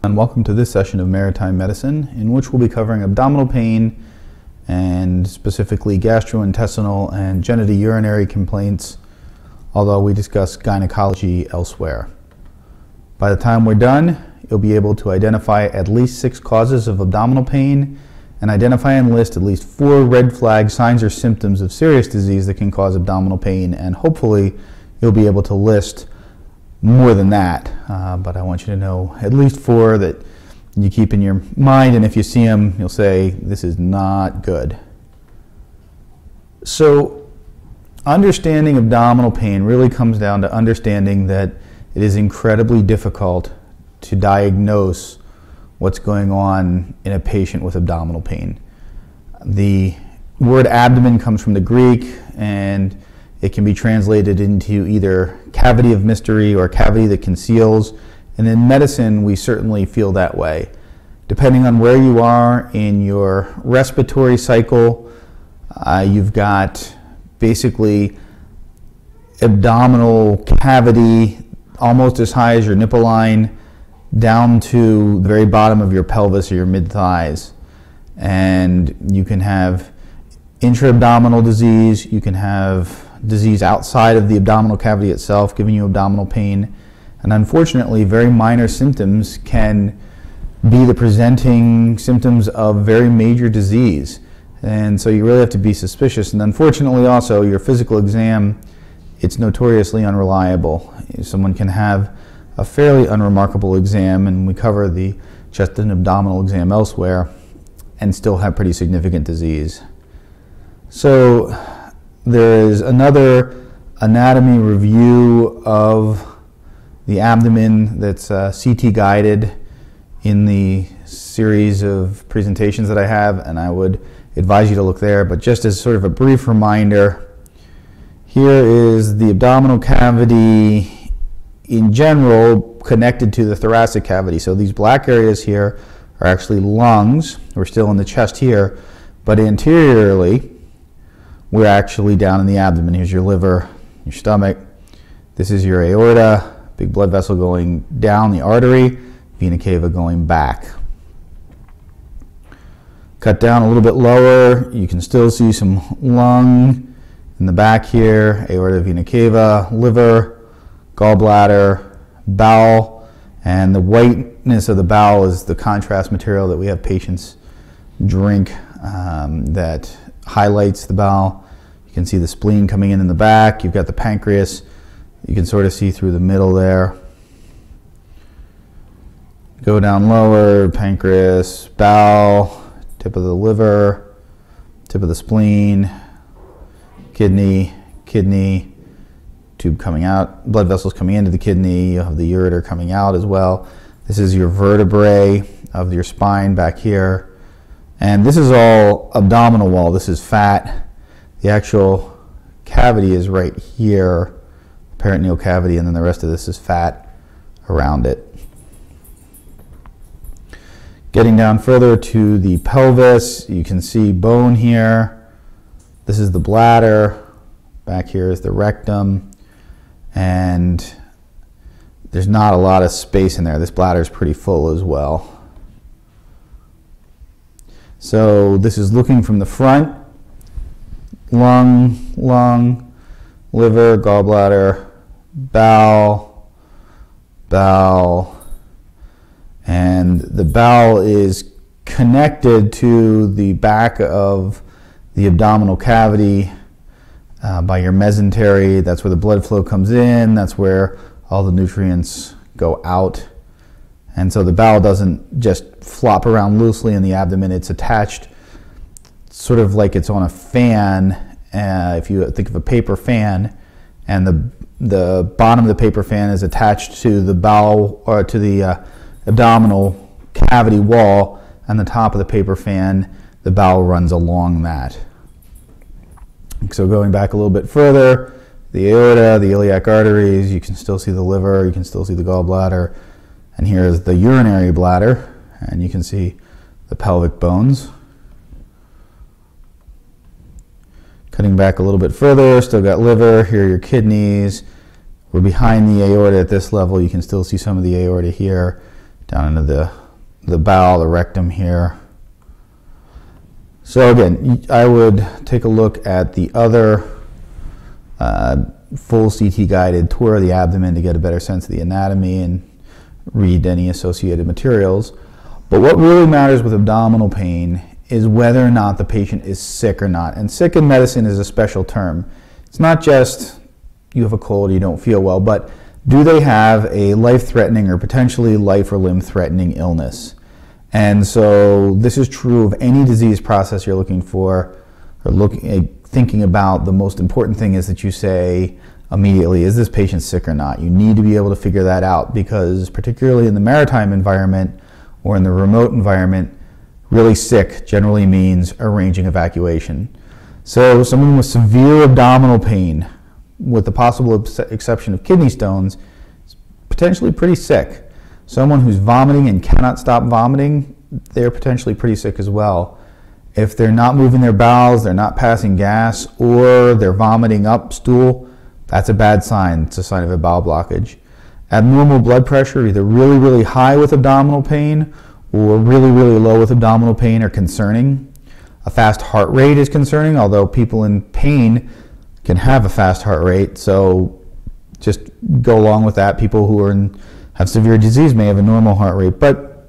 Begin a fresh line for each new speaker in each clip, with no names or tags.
And welcome to this session of Maritime Medicine, in which we'll be covering abdominal pain and specifically gastrointestinal and genitourinary complaints, although we discuss gynecology elsewhere. By the time we're done, you'll be able to identify at least 6 causes of abdominal pain and identify and list at least 4 red flag signs or symptoms of serious disease that can cause abdominal pain, and hopefully you'll be able to list more than that, but I want you to know at least 4 that you keep in your mind, and if you see them, you'll say, this is not good. So understanding abdominal pain really comes down to understanding that it is incredibly difficult to diagnose what's going on in a patient with abdominal pain. The word abdomen comes from the Greek, and it can be translated into either cavity of mystery or cavity that conceals, and in medicine we certainly feel that way. Depending on where you are in your respiratory cycle, you've got basically abdominal cavity almost as high as your nipple line down to the very bottom of your pelvis or your mid-thighs. And you can have intra-abdominal disease, you can have disease outside of the abdominal cavity itself giving you abdominal pain, and unfortunately very minor symptoms can be the presenting symptoms of very major disease, and so you really have to be suspicious. And unfortunately also your physical exam, it's notoriously unreliable. Someone can have a fairly unremarkable exam, and we cover the chest and abdominal exam elsewhere, and still have pretty significant disease. So there is another anatomy review of the abdomen that's CT guided in the series of presentations that I have, and I would advise you to look there. But just as sort of a brief reminder, here is the abdominal cavity in general connected to the thoracic cavity. So these black areas here are actually lungs. We're still in the chest here, but anteriorly we're actually down in the abdomen. Here's your liver, your stomach. This is your aorta, big blood vessel going down the artery, vena cava going back. Cut down a little bit lower, you can still see some lung in the back here, aorta, vena cava, liver, gallbladder, bowel, and the whiteness of the bowel is the contrast material that we have patients drink that highlights the bowel. You can see the spleen coming in the back. You've got the pancreas. You can sort of see through the middle there. Go down lower, pancreas, bowel, tip of the liver, tip of the spleen, kidney, tube coming out, blood vessels coming into the kidney. You have the ureter coming out as well. This is your vertebrae of your spine back here. And this is all abdominal wall. This is fat. The actual cavity is right here, peritoneal cavity, and then the rest of this is fat around it. Getting down further to the pelvis, you can see bone here. This is the bladder. Back here is the rectum. And there's not a lot of space in there. This bladder is pretty full as well. So this is looking from the front. Lung, liver, gallbladder, bowel, and the bowel is connected to the back of the abdominal cavity by your mesentery. That's where the blood flow comes in. That's where all the nutrients go out. And so the bowel doesn't just flop around loosely in the abdomen. It's attached sort of like it's on a fan. If you think of a paper fan, and the bottom of the paper fan is attached to the bowel or to the abdominal cavity wall, and the top of the paper fan, the bowel runs along that. So going back a little bit further, the aorta, the iliac arteries, you can still see the liver, you can still see the gallbladder, and here is the urinary bladder, and you can see the pelvic bones. Cutting back a little bit further, still got liver, here are your kidneys. We're behind the aorta at this level. You can still see some of the aorta here. down into the bowel, the rectum here. So again, I would take a look at the other full CT guided tour of the abdomen to get a better sense of the anatomy and read any associated materials. But what really matters with abdominal pain is whether or not the patient is sick or not. And sick in medicine is a special term. It's not just you have a cold, you don't feel well, but do they have a life-threatening or potentially life or limb-threatening illness? And so this is true of any disease process you're looking for or thinking about. The most important thing is that you say immediately, is this patient sick or not? You need to be able to figure that out, because particularly in the maritime environment or in the remote environment, really sick generally means arranging evacuation. So someone with severe abdominal pain, with the possible exception of kidney stones, is potentially pretty sick. Someone who's vomiting and cannot stop vomiting, they're potentially pretty sick as well. If they're not moving their bowels, they're not passing gas, or they're vomiting up stool, that's a bad sign. It's a sign of a bowel blockage. Abnormal blood pressure, either really, really high with abdominal pain or really, really low with abdominal pain, are concerning. A fast heart rate is concerning, although people in pain can have a fast heart rate, so just go along with that. People who have severe disease may have a normal heart rate, but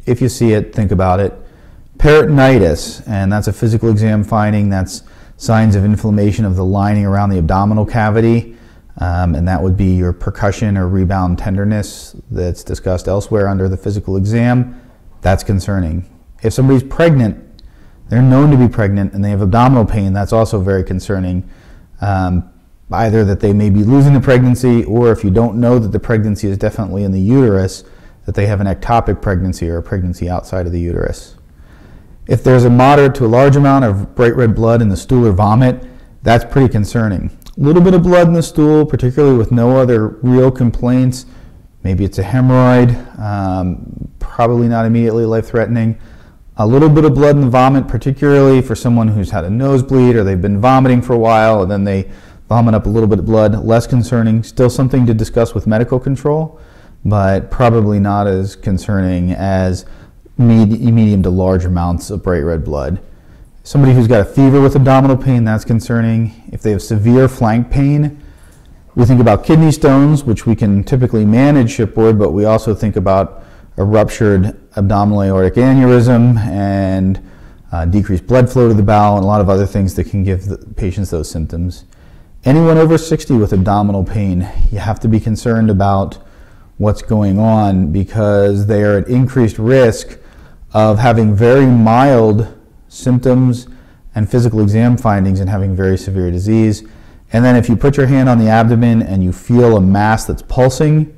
if you see it, think about it. Peritonitis, and that's a physical exam finding. That's signs of inflammation of the lining around the abdominal cavity, and that would be your percussion or rebound tenderness that's discussed elsewhere under the physical exam. That's concerning. If somebody's pregnant, they're known to be pregnant, and they have abdominal pain, that's also very concerning. Either that they may be losing the pregnancy, or if you don't know that the pregnancy is definitely in the uterus, that they have an ectopic pregnancy or a pregnancy outside of the uterus. If there's a moderate to a large amount of bright red blood in the stool or vomit, that's pretty concerning. A little bit of blood in the stool, particularly with no other real complaints, maybe it's a hemorrhoid, probably not immediately life-threatening. A little bit of blood in the vomit, particularly for someone who's had a nosebleed or they've been vomiting for a while and then they vomit up a little bit of blood, less concerning. Still something to discuss with medical control, but probably not as concerning as medium to large amounts of bright red blood. Somebody who's got a fever with abdominal pain, that's concerning. If they have severe flank pain, we think about kidney stones, which we can typically manage shipboard, but we also think about a ruptured abdominal aortic aneurysm and decreased blood flow to the bowel and a lot of other things that can give the patients those symptoms. Anyone over 60 with abdominal pain, you have to be concerned about what's going on, because they are at increased risk of having very mild symptoms and physical exam findings and having very severe disease. And then if you put your hand on the abdomen and you feel a mass that's pulsing,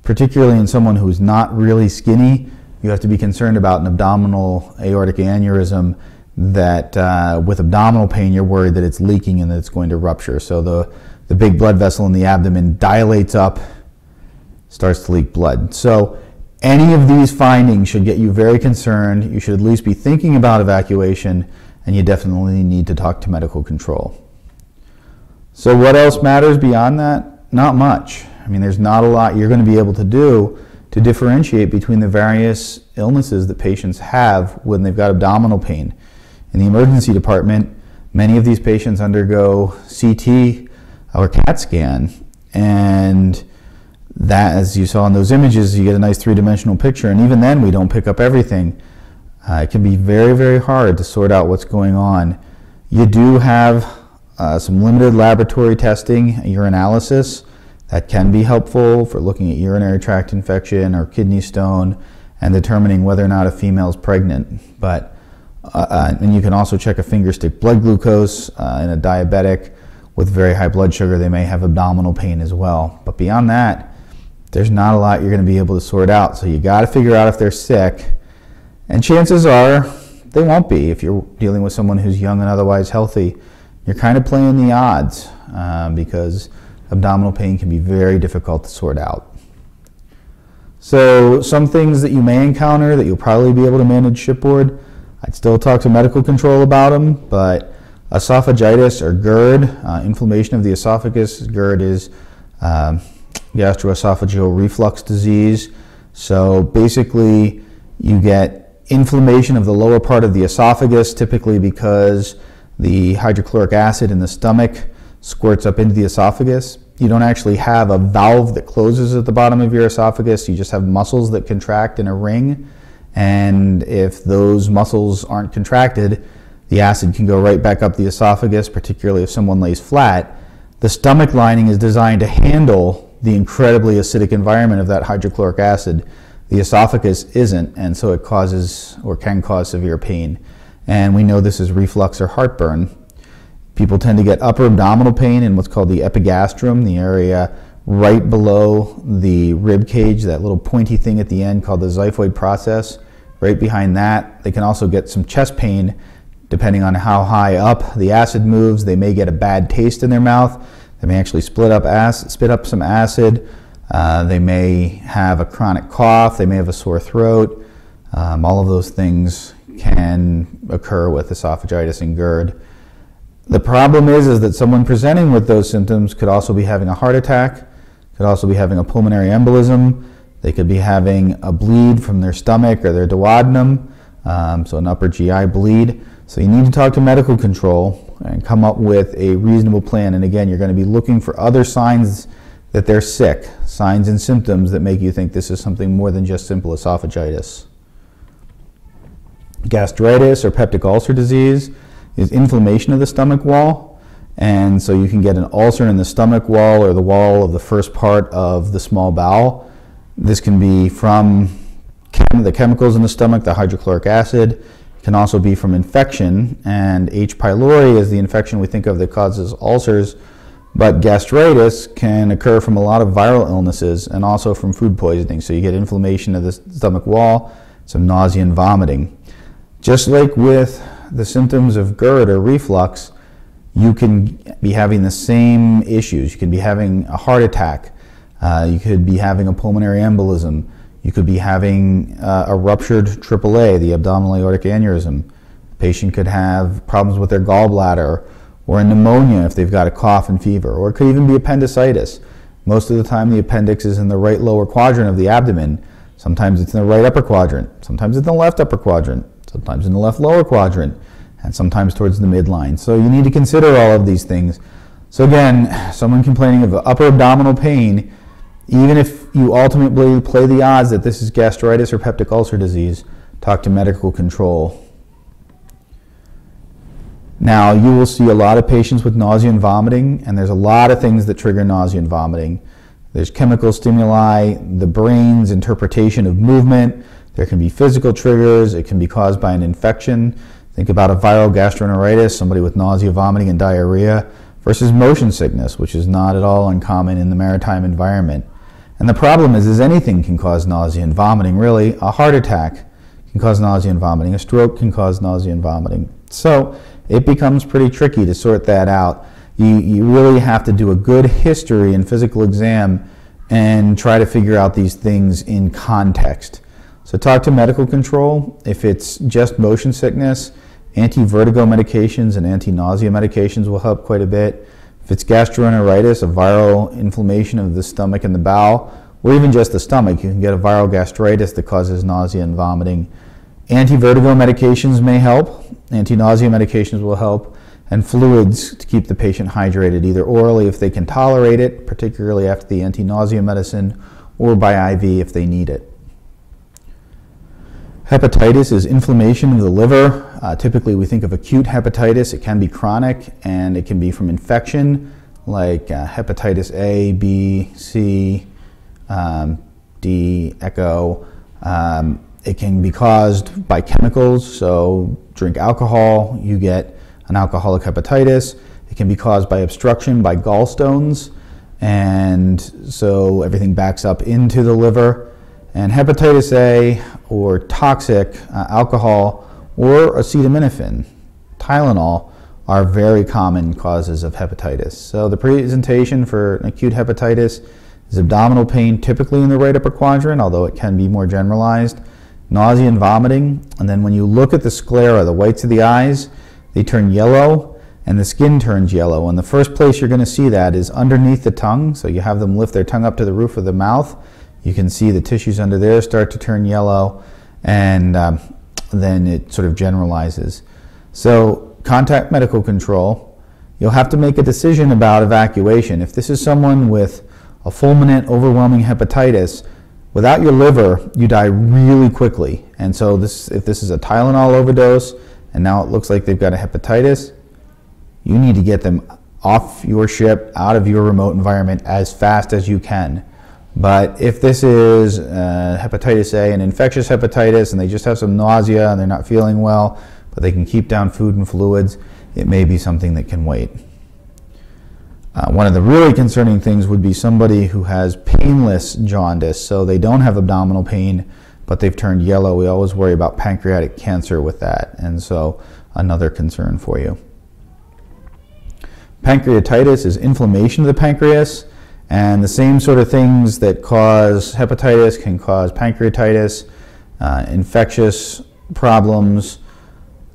particularly in someone who's not really skinny, you have to be concerned about an abdominal aortic aneurysm that with abdominal pain, you're worried that it's leaking and that it's going to rupture. So the big blood vessel in the abdomen dilates up, starts to leak blood. So any of these findings should get you very concerned. You should at least be thinking about evacuation, and you definitely need to talk to medical control. So what else matters beyond that? Not much. I mean, there's not a lot you're going to be able to do to differentiate between the various illnesses that patients have when they've got abdominal pain. In the emergency department, many of these patients undergo CT or CAT scan, and that, as you saw in those images, you get a nice three-dimensional picture, and even then we don't pick up everything. It can be very, very hard to sort out what's going on. You do have some limited laboratory testing, urinalysis, that can be helpful for looking at urinary tract infection or kidney stone and determining whether or not a female is pregnant. But and you can also check a finger stick blood glucose in a diabetic with very high blood sugar. They may have abdominal pain as well. But beyond that, there's not a lot you're going to be able to sort out. So you got to figure out if they're sick. And chances are they won't be. If you're dealing with someone who's young and otherwise healthy, you're kind of playing the odds because abdominal pain can be very difficult to sort out. So some things that you may encounter that you'll probably be able to manage shipboard, I'd still talk to medical control about them, but esophagitis or GERD, inflammation of the esophagus. GERD is gastroesophageal reflux disease. So basically, you get inflammation of the lower part of the esophagus, typically because the hydrochloric acid in the stomach squirts up into the esophagus. You don't actually have a valve that closes at the bottom of your esophagus. You just have muscles that contract in a ring. And if those muscles aren't contracted, the acid can go right back up the esophagus, particularly if someone lays flat. The stomach lining is designed to handle the incredibly acidic environment of that hydrochloric acid. The esophagus isn't, and so it causes or can cause severe pain. And we know this is reflux or heartburn. People tend to get upper abdominal pain in what's called the epigastrum, the area right below the rib cage, that little pointy thing at the end called the xiphoid process. Right behind that, they can also get some chest pain. Depending on how high up the acid moves, they may get a bad taste in their mouth. They may actually spit up some acid. They may have a chronic cough. They may have a sore throat. All of those things can occur with esophagitis and GERD. The problem is that someone presenting with those symptoms could also be having a heart attack, could also be having a pulmonary embolism. They could be having a bleed from their stomach or their duodenum, so an upper GI bleed. So you need to talk to medical control and come up with a reasonable plan. And again, you're going to be looking for other signs that they're sick, signs and symptoms that make you think this is something more than just simple esophagitis. Gastritis or peptic ulcer disease is inflammation of the stomach wall. And so you can get an ulcer in the stomach wall or the wall of the first part of the small bowel. This can be from the chemicals in the stomach, the hydrochloric acid. It can also be from infection, and H. pylori is the infection we think of that causes ulcers, but gastritis can occur from a lot of viral illnesses and also from food poisoning. So you get inflammation of the stomach wall, some nausea and vomiting. Just like with the symptoms of GERD or reflux, you can be having the same issues. You can be having a heart attack. You could be having a pulmonary embolism. You could be having a ruptured AAA, the abdominal aortic aneurysm. The patient could have problems with their gallbladder or a pneumonia if they've got a cough and fever, or it could even be appendicitis. Most of the time the appendix is in the right lower quadrant of the abdomen. Sometimes it's in the right upper quadrant. Sometimes it's in the left upper quadrant. Sometimes in the left lower quadrant, and sometimes towards the midline. So you need to consider all of these things. So again, someone complaining of upper abdominal pain, even if you ultimately play the odds that this is gastritis or peptic ulcer disease, talk to medical control. Now, you will see a lot of patients with nausea and vomiting, and there's a lot of things that trigger nausea and vomiting. There's chemical stimuli, the brain's interpretation of movement. There can be physical triggers. It can be caused by an infection. Think about a viral gastroenteritis, somebody with nausea, vomiting, and diarrhea, versus motion sickness, which is not at all uncommon in the maritime environment. And the problem is anything can cause nausea and vomiting, really. A heart attack can cause nausea and vomiting. A stroke can cause nausea and vomiting. So it becomes pretty tricky to sort that out. You really have to do a good history and physical exam and try to figure out these things in context. So talk to medical control. If it's just motion sickness, anti-vertigo medications and anti-nausea medications will help quite a bit. If it's gastroenteritis, a viral inflammation of the stomach and the bowel, or even just the stomach, you can get a viral gastritis that causes nausea and vomiting. Anti-vertigo medications may help. Anti-nausea medications will help. And fluids to keep the patient hydrated, either orally if they can tolerate it, particularly after the anti-nausea medicine, or by IV if they need it. Hepatitis is inflammation of the liver. Typically we think of acute hepatitis. It can be chronic, and it can be from infection like hepatitis A, B, C, D, echo. It can be caused by chemicals, so drink alcohol, you get an alcoholic hepatitis. It can be caused by obstruction by gallstones, and so everything backs up into the liver. And hepatitis A, or toxic alcohol, or acetaminophen, Tylenol, are very common causes of hepatitis. So the presentation for an acute hepatitis is abdominal pain, typically in the right upper quadrant, although it can be more generalized, nausea and vomiting, and then when you look at the sclera, the whites of the eyes, they turn yellow, and the skin turns yellow. And the first place you're going to see that is underneath the tongue, so you have them lift their tongue up to the roof of the mouth. You can see the tissues under there start to turn yellow, and then it sort of generalizes. So contact medical control. You'll have to make a decision about evacuation. If this is someone with a fulminant, overwhelming hepatitis, without your liver, you die really quickly. And so if this is a Tylenol overdose, and now it looks like they've got a hepatitis, you need to get them off your ship, out of your remote environment as fast as you can. But if this is hepatitis A, an infectious hepatitis, and they just have some nausea and they're not feeling well, but they can keep down food and fluids, it may be something that can wait. One of the really concerning things would be somebody who has painless jaundice, so they don't have abdominal pain, but they've turned yellow. We always worry about pancreatic cancer with that, and so another concern for you. Pancreatitis is inflammation of the pancreas, and the same sort of things that cause hepatitis can cause pancreatitis, infectious problems,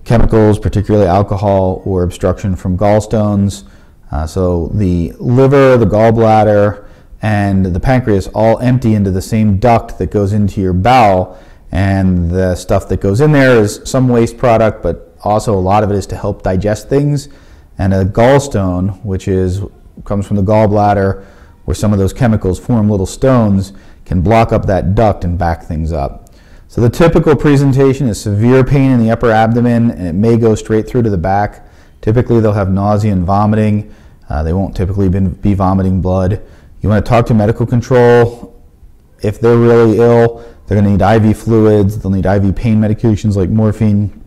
chemicals, particularly alcohol, or obstruction from gallstones. So the liver, the gallbladder, and the pancreas all empty into the same duct that goes into your bowel, and the stuff that goes in there is some waste product, but also a lot of it is to help digest things. And a gallstone, which comes from the gallbladder, where some of those chemicals form little stones, can block up that duct and back things up. So the typical presentation is severe pain in the upper abdomen, and it may go straight through to the back. Typically they'll have nausea and vomiting. They won't typically be vomiting blood. You want to talk to medical control. If they're really ill, they're going to need IV fluids. They'll need IV pain medications like morphine.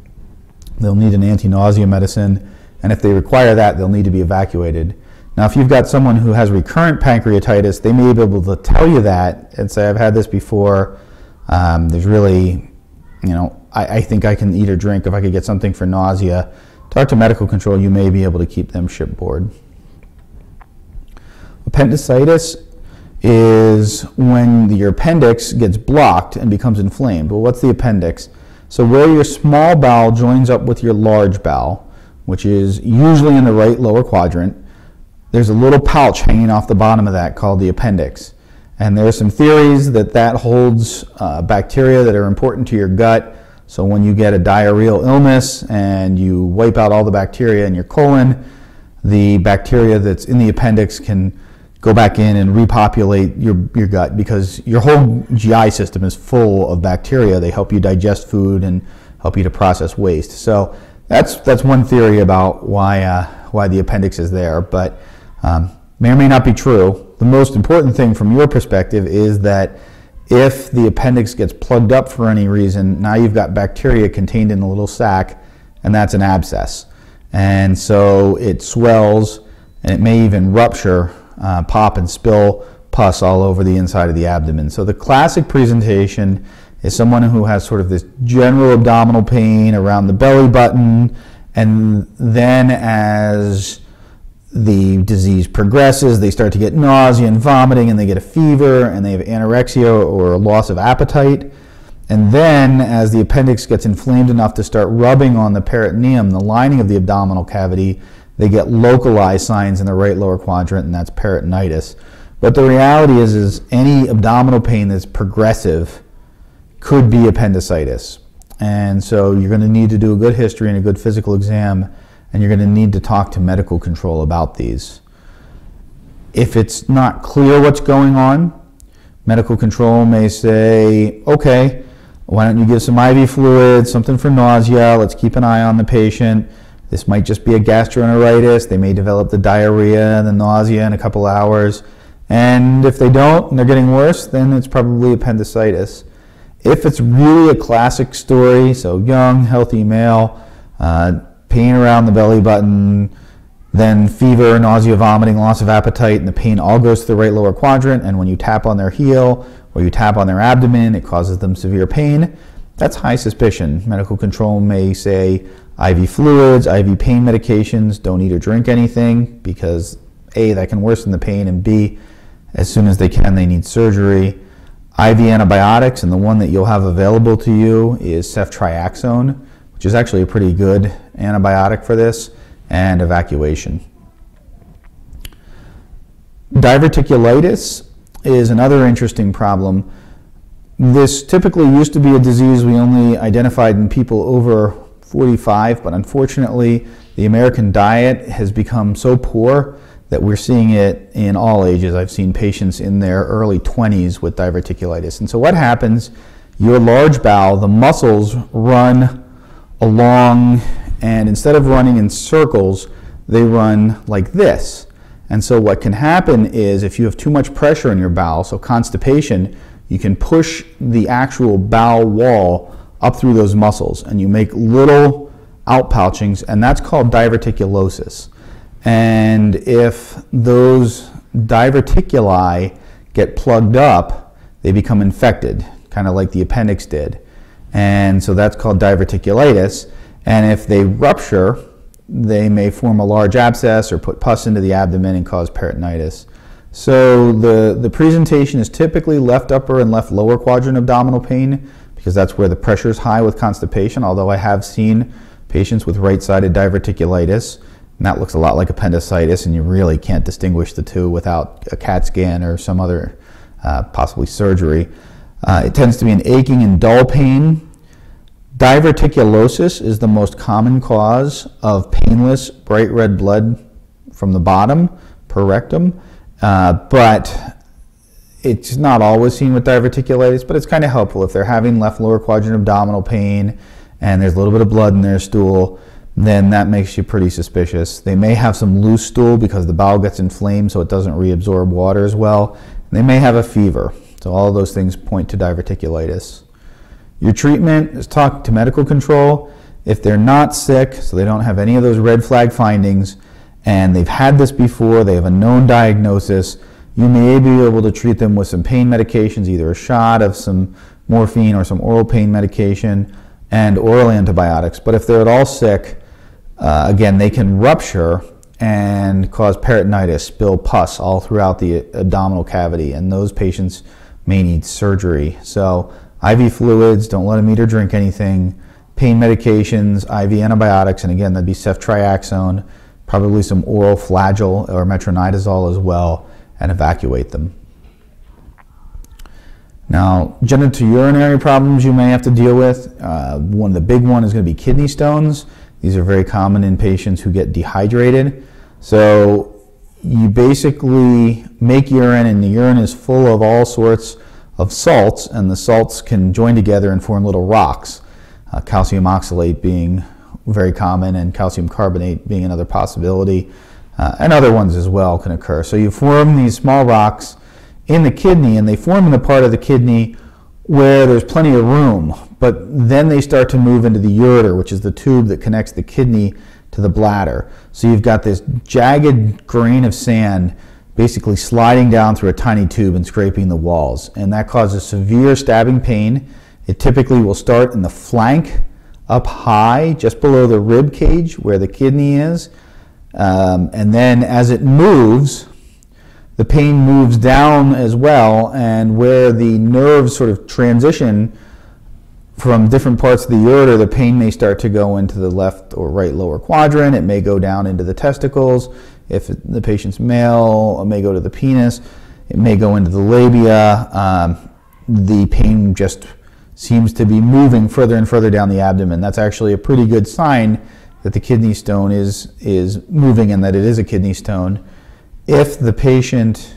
They'll need an anti-nausea medicine. And if they require that, they'll need to be evacuated. Now, if you've got someone who has recurrent pancreatitis, they may be able to tell you that and say, I've had this before. There's really, I think I can eat or drink if I could get something for nausea. Talk to medical control. You may be able to keep them shipboard. Appendicitis is when your appendix gets blocked and becomes inflamed. Well, what's the appendix? So where your small bowel joins up with your large bowel, which is usually in the right lower quadrant, there's a little pouch hanging off the bottom of that called the appendix. And there are some theories that holds bacteria that are important to your gut. So when you get a diarrheal illness and you wipe out all the bacteria in your colon, the bacteria that's in the appendix can go back in and repopulate your gut, because your whole GI system is full of bacteria. They help you digest food and help you to process waste. So that's one theory about why the appendix is there, but may or may not be true. The most important thing from your perspective is that if the appendix gets plugged up for any reason, now you've got bacteria contained in a little sac, and that's an abscess. And so it swells, and it may even rupture, pop and spill pus all over the inside of the abdomen. So the classic presentation is someone who has sort of this general abdominal pain around the belly button, and then as the disease progresses, they start to get nausea and vomiting, and they get a fever, and they have anorexia or a loss of appetite. And then as the appendix gets inflamed enough to start rubbing on the peritoneum, the lining of the abdominal cavity, they get localized signs in the right lower quadrant, and that's peritonitis. But the reality is any abdominal pain that's progressive could be appendicitis. And so you're going to need to do a good history and a good physical exam, and you're going to need to talk to medical control about these. If it's not clear what's going on, medical control may say, okay, why don't you give some IV fluids, something for nausea, let's keep an eye on the patient. This might just be a gastroenteritis. They may develop the diarrhea and the nausea in a couple hours. And if they don't and they're getting worse, then it's probably appendicitis. If it's really a classic story, so young, healthy male, pain around the belly button, then fever, nausea, vomiting, loss of appetite, and the pain all goes to the right lower quadrant, and when you tap on their heel or you tap on their abdomen, it causes them severe pain, that's high suspicion. Medical control may say IV fluids, IV pain medications, don't eat or drink anything, because A, that can worsen the pain, and B, as soon as they can, they need surgery. IV antibiotics, and the one that you'll have available to you is ceftriaxone, which is actually a pretty good antibiotic for this, and evacuation. Diverticulitis is another interesting problem. This typically used to be a disease we only identified in people over 45, but unfortunately the American diet has become so poor that we're seeing it in all ages. I've seen patients in their early 20s with diverticulitis. And so what happens, your large bowel, the muscles run along, and instead of running in circles, they run like this. And so what can happen is if you have too much pressure in your bowel, so constipation, you can push the actual bowel wall up through those muscles, and you make little outpouchings, and that's called diverticulosis. And if those diverticuli get plugged up, they become infected, kind of like the appendix did. And so that's called diverticulitis. And if they rupture, they may form a large abscess or put pus into the abdomen and cause peritonitis. So the presentation is typically left upper and left lower quadrant abdominal pain, because that's where the pressure is high with constipation, although I have seen patients with right-sided diverticulitis, and that looks a lot like appendicitis, and you really can't distinguish the two without a CAT scan or some other possibly surgery. It tends to be an aching and dull pain. Diverticulosis is the most common cause of painless bright red blood from the bottom per rectum, but it's not always seen with diverticulitis, but it's kind of helpful if they're having left lower quadrant abdominal pain and there's a little bit of blood in their stool, then that makes you pretty suspicious. They may have some loose stool because the bowel gets inflamed so it doesn't reabsorb water as well. They may have a fever. So all of those things point to diverticulitis. Your treatment is talk to medical control. If they're not sick, so they don't have any of those red flag findings, and they've had this before, they have a known diagnosis, you may be able to treat them with some pain medications, either a shot of some morphine or some oral pain medication and oral antibiotics. But if they're at all sick, again, they can rupture and cause peritonitis, spill pus all throughout the abdominal cavity, and those patients may need surgery. So IV fluids, don't let them eat or drink anything, pain medications, IV antibiotics, and again, that'd be ceftriaxone, probably some oral flagyl or metronidazole as well, and evacuate them. Now, genitourinary problems you may have to deal with. One of the big ones is going to be kidney stones. These are very common in patients who get dehydrated. So you basically make urine, and the urine is full of all sorts of salts, and the salts can join together and form little rocks. Calcium oxalate being very common, and calcium carbonate being another possibility, and other ones as well can occur. So you form these small rocks in the kidney, and they form in the part of the kidney where there's plenty of room, but then they start to move into the ureter, which is the tube that connects the kidney to the bladder. So you've got this jagged grain of sand basically sliding down through a tiny tube and scraping the walls, and that causes severe stabbing pain. It typically will start in the flank up high, just below the rib cage where the kidney is, and then as it moves, the pain moves down as well, and where the nerves sort of transition from different parts of the ureter, the pain may start to go into the left or right lower quadrant. It may go down into the testicles. If the patient's male, it may go to the penis. It may go into the labia. The pain just seems to be moving further and further down the abdomen. That's actually a pretty good sign that the kidney stone is moving and that it is a kidney stone. If the patient,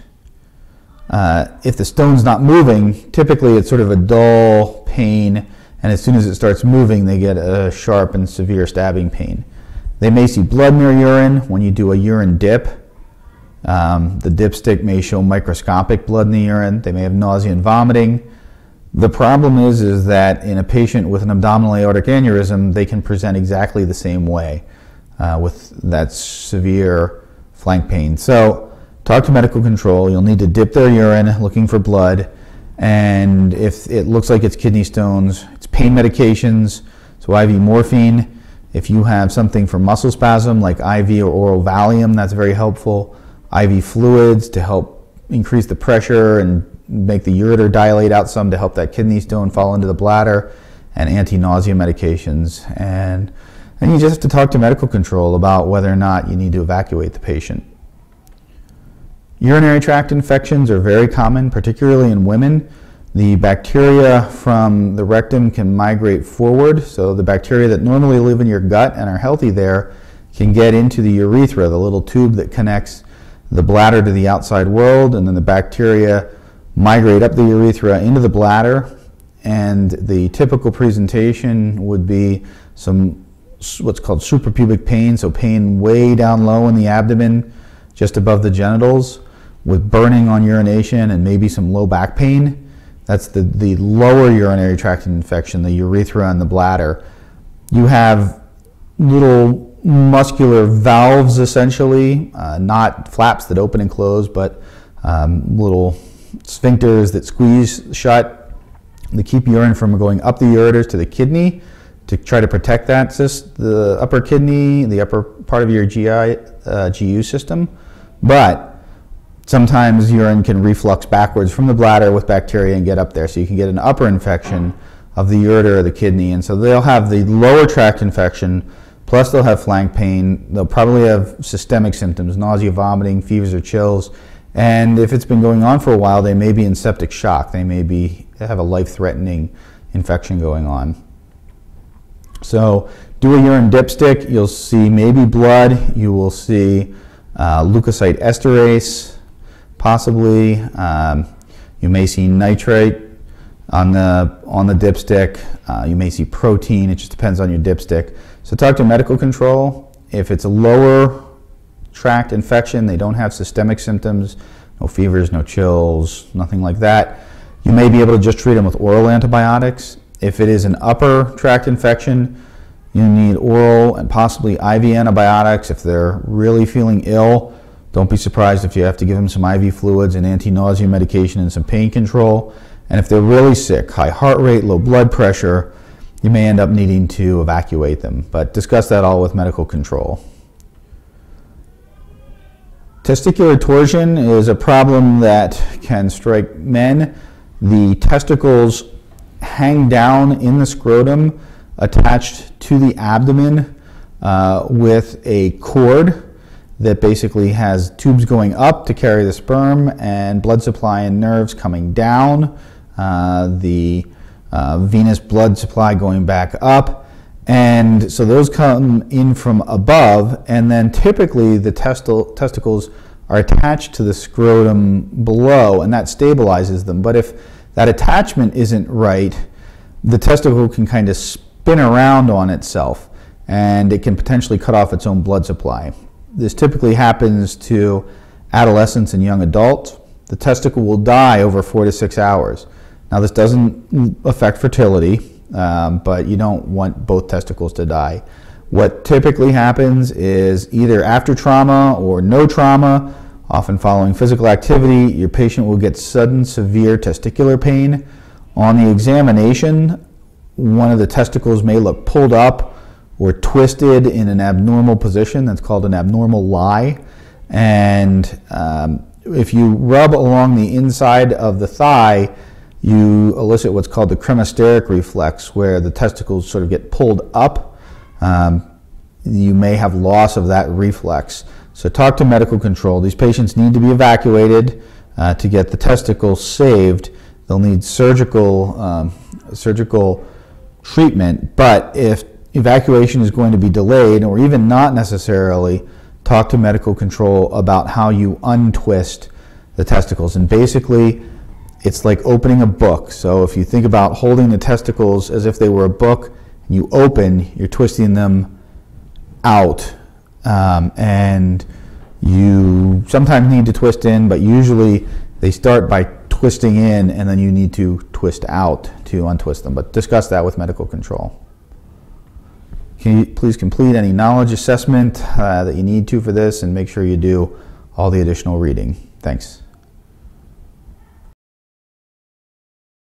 if the stone's not moving, typically it's sort of a dull pain, and as soon as it starts moving, they get a sharp and severe stabbing pain. They may see blood in their urine when you do a urine dip. The dipstick may show microscopic blood in the urine. They may have nausea and vomiting. The problem is that in a patient with an abdominal aortic aneurysm, they can present exactly the same way with that severe flank pain. So talk to medical control. You'll need to dip their urine looking for blood, and if it looks like it's kidney stones, it's pain medications, so IV morphine. If you have something for muscle spasm like IV or oral Valium, that's very helpful. IV fluids to help increase the pressure and make the ureter dilate out some to help that kidney stone fall into the bladder, and anti-nausea medications. And you just have to talk to medical control about whether or not you need to evacuate the patient. Urinary tract infections are very common, particularly in women. The bacteria from the rectum can migrate forward, so the bacteria that normally live in your gut and are healthy there can get into the urethra, the little tube that connects the bladder to the outside world, and then the bacteria migrate up the urethra into the bladder. And the typical presentation would be some what's called suprapubic pain, so pain way down low in the abdomen, just above the genitals, with burning on urination and maybe some low back pain. That's the lower urinary tract infection, the urethra and the bladder. You have little muscular valves, essentially, not flaps that open and close, but little sphincters that squeeze shut to keep urine from going up the ureters to the kidney, to try to protect that, the upper kidney, the upper part of your GU system. But sometimes urine can reflux backwards from the bladder with bacteria and get up there, so you can get an upper infection of the ureter or the kidney. And so they'll have the lower tract infection, plus they'll have flank pain. They'll probably have systemic symptoms, nausea, vomiting, fevers or chills. And if it's been going on for a while, they may be in septic shock. They may have a life-threatening infection going on. So do a urine dipstick. You'll see maybe blood. You will see leukocyte esterase, possibly. You may see nitrate on the dipstick. You may see protein. It just depends on your dipstick. So talk to medical control. If it's a lower tract infection, they don't have systemic symptoms, no fevers, no chills, nothing like that, you may be able to just treat them with oral antibiotics. If it is an upper tract infection, you need oral and possibly IV antibiotics. If they're really feeling ill, don't be surprised if you have to give them some IV fluids and anti-nausea medication and some pain control. And if they're really sick, high heart rate, low blood pressure, you may end up needing to evacuate them. But discuss that all with medical control. Testicular torsion is a problem that can strike men. The testicles hang down in the scrotum attached to the abdomen with a cord that basically has tubes going up to carry the sperm and blood supply and nerves coming down, the venous blood supply going back up. And so those come in from above, and then typically the testicles are attached to the scrotum below, and that stabilizes them. But if that attachment isn't right, the testicle can kind of spin around on itself, and it can potentially cut off its own blood supply. This typically happens to adolescents and young adults. The testicle will die over 4 to 6 hours. Now, this doesn't affect fertility, but you don't want both testicles to die. What typically happens is either after trauma or no trauma, often following physical activity, your patient will get sudden severe testicular pain. On the examination, one of the testicles may look pulled up or twisted in an abnormal position. That's called an abnormal lie. And if you rub along the inside of the thigh, you elicit what's called the cremasteric reflex, where the testicles sort of get pulled up. You may have loss of that reflex. So talk to medical control. These patients need to be evacuated to get the testicles saved. They'll need surgical treatment, but if evacuation is going to be delayed, or even not necessarily, talk to medical control about how you untwist the testicles. And basically, it's like opening a book. So if you think about holding the testicles as if they were a book, you open, you're twisting them out. And you sometimes need to twist in, but usually they start by twisting in, and then you need to twist out to untwist them. But discuss that with medical control. Can you please complete any knowledge assessment that you need to for this, and make sure you do all the additional reading. Thanks.